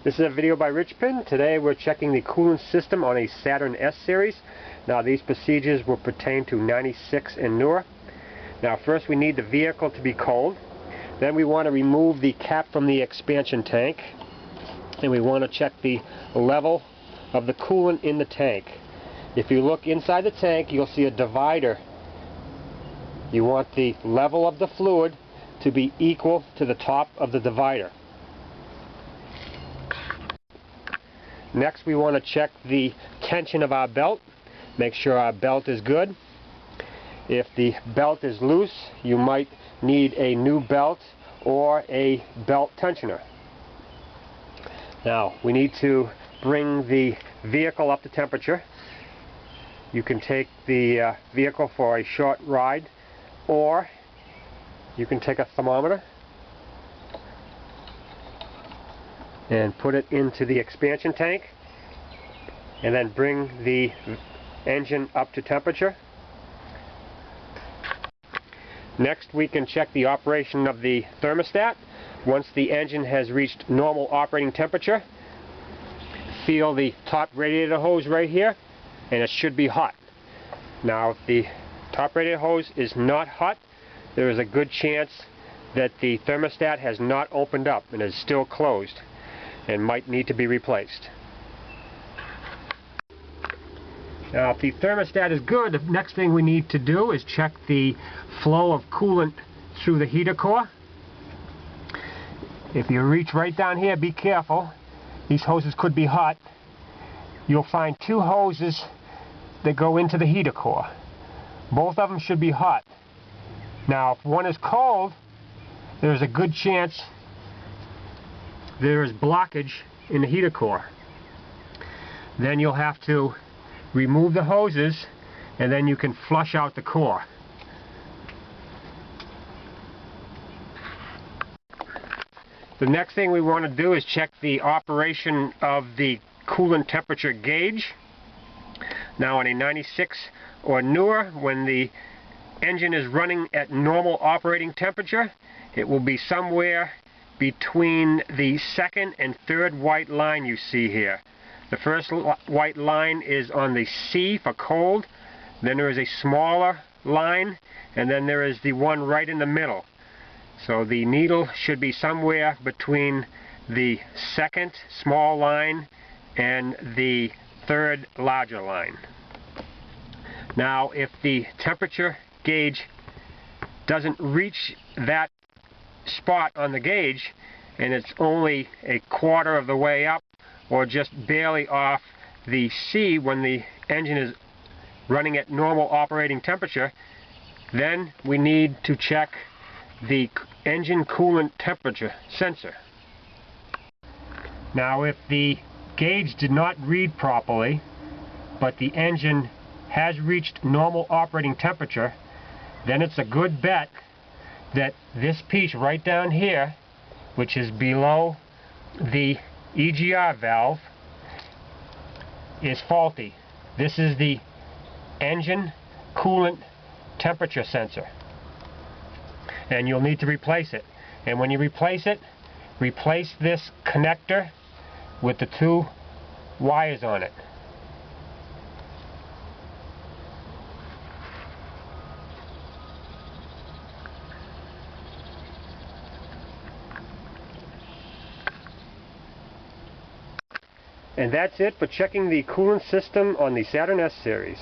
This is a video by Richpin. Today we're checking the coolant system on a Saturn S series. Now these procedures will pertain to 96 and newer. Now first we need the vehicle to be cold. Then we want to remove the cap from the expansion tank. And we want to check the level of the coolant in the tank. If you look inside the tank, you'll see a divider. You want the level of the fluid to be equal to the top of the divider. Next we want to check the tension of our belt. Make sure our belt is good. If the belt is loose, you might need a new belt or a belt tensioner. Now we need to bring the vehicle up to temperature. You can take the vehicle for a short ride, or you can take a thermometer and put it into the expansion tank and then bring the engine up to temperature. Next we can check the operation of the thermostat. Once the engine has reached normal operating temperature, feel the top radiator hose right here and it should be hot. Now if the top radiator hose is not hot, there is a good chance that the thermostat has not opened up and is still closed and might need to be replaced. Now if the thermostat is good, the next thing we need to do is check the flow of coolant through the heater core. If you reach right down here, be careful. These hoses could be hot. You'll find two hoses that go into the heater core. Both of them should be hot. Now if one is cold, there's a good chance there is blockage in the heater core. Then you'll have to remove the hoses and then you can flush out the core. The next thing we want to do is check the operation of the coolant temperature gauge. Now on a 96 or newer, when the engine is running at normal operating temperature, it will be somewhere between the second and third white line you see here. The first white line is on the C for cold, then there is a smaller line, and then there is the one right in the middle. So the needle should be somewhere between the second small line and the third larger line. Now if the temperature gauge doesn't reach that spot on the gauge and it's only a quarter of the way up or just barely off the C when the engine is running at normal operating temperature, then we need to check the engine coolant temperature sensor. Now if the gauge did not read properly, but the engine has reached normal operating temperature, then it's a good bet that this piece right down here, which is below the EGR valve, is faulty. This is the engine coolant temperature sensor, and you'll need to replace it. And when you replace it, replace this connector with the two wires on it. And that's it for checking the coolant system on the Saturn S series.